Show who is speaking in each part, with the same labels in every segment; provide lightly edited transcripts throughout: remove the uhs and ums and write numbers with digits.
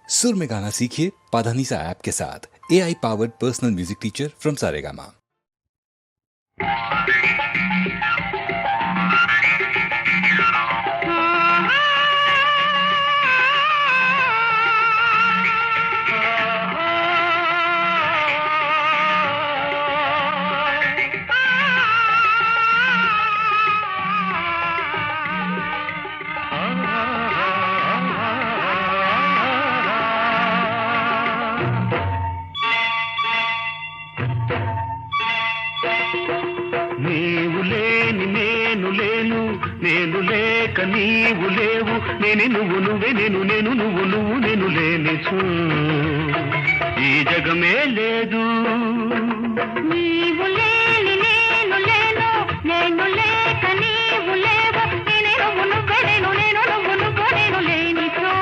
Speaker 1: सुर में गाना सीखिए पाधानीसा ऐप के साथ। AI powered personal music teacher from Saregama.
Speaker 2: నీవు లేని నేను లేను, నేను లేక నీవు లేవు, నేను నువ్వు నువ్వే నేను నేను నువ్వు నువ్వు నేను లేనిచు ఈ జగమే లేదు.
Speaker 3: నీవు లేని నేను లేను, నేను లేక నీవు లేవు, నేను నువ్వు నువ్వే నేను నేను నువ్వు నువ్వు నేను లేనిచో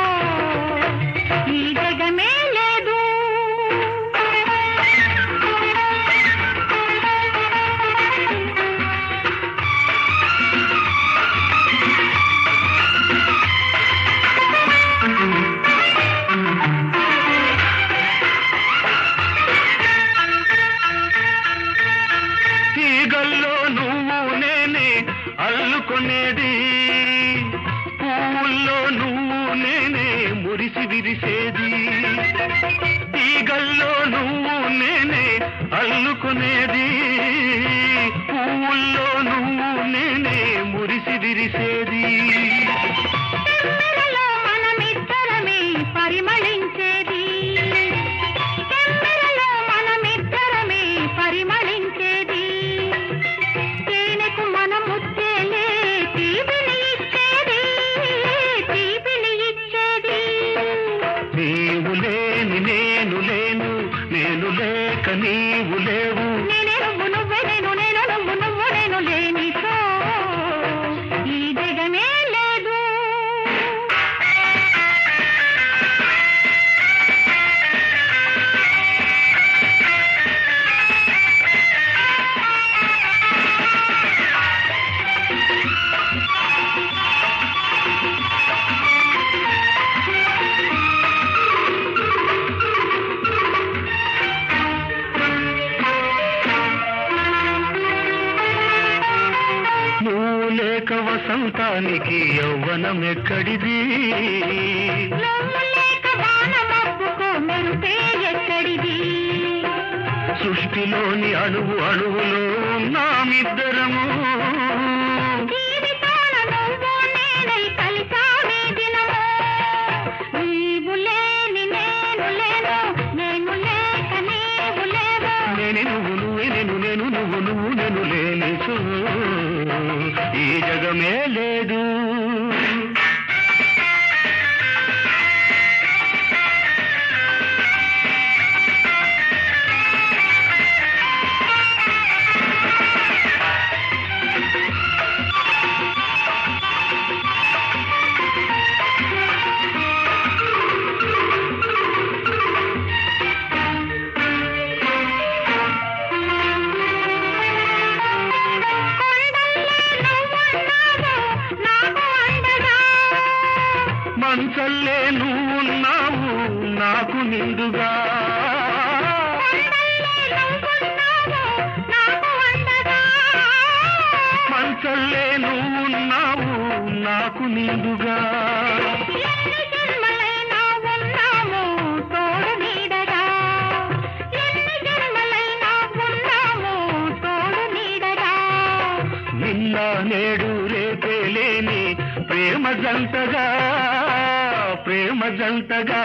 Speaker 3: ఈ జగమే లేదు.
Speaker 2: తీగల్లో నువ్వు నేనే అల్లుకొనేది, పువ్వుల్లో నువ్వు నేనే మురిసి విరిసేది. తీగల్లో నువ్వు నేనే అల్లుకొనేది, పువ్వుల్లో నువ్వు నేనే మురిసి విరిసేది.
Speaker 3: తెమ్మెరలో మనమిద్దరమే పరిమళించేది, తెమ్మెరలో మనమిద్దరమే పరిమళించేది. తేనెకు మన ముచ్చేలే తీపిని ఇచ్చేది, తీపిని ఇచ్చేది.
Speaker 2: నీవు లేని నేను లేను, నేను లేక నీవు లేవు,
Speaker 3: నేనే నువ్వు నువ్వే నేను నేను నువ్వు నువ్వు నేను లేనిచో ఈ జగమే లేదు.
Speaker 2: నువ్వు లేక వసంతానికి యవ్వనం ఎక్కడిది,
Speaker 3: నువ్వు లేక వాన మబ్బుకు మెరుపే ఎక్కడిది.
Speaker 2: సృష్టిలోని అణువు అణువులో ఉన్నామిద్దరము,
Speaker 3: జీవితాన నువ్వు నేనై కలిసామే దినము. నీవు లేని నేను లేను, నేను లేక నీవు లేవు,
Speaker 2: నేను నువ్వు నువ్వే నేను నేను నువ్వు నువ్వు నేను లేనిచు ఈ జగమే లేదు. మంచల్లే నువ్వున్నావు నాకు నిండుగా, మంచల్లే నువ్వున్నావు నాకు నిండుగా.
Speaker 3: ఎన్ని జన్మలైనా ఉన్నాము తోడు నీడగా, ఎన్ని జన్మలైనా ఉన్నాము తోడు నీడగా.
Speaker 2: నిన్న నేడు రేపే లేని ప్రేమ జంటగా, ప్రేమ జంటగా.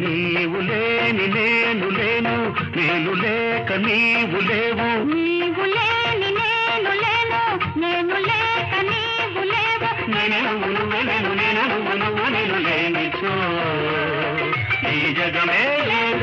Speaker 2: నీవు లేని నేను లేను, నేను లేక నీవు లేవు,
Speaker 3: నీవు లేని నేను లేను, నేను లేక నీవు లేవు,
Speaker 2: నేను నువ్వు నువ్వే నేను నేను నువ్వు నువ్వు నేను లేనిచో ఈ జగమే లేదు.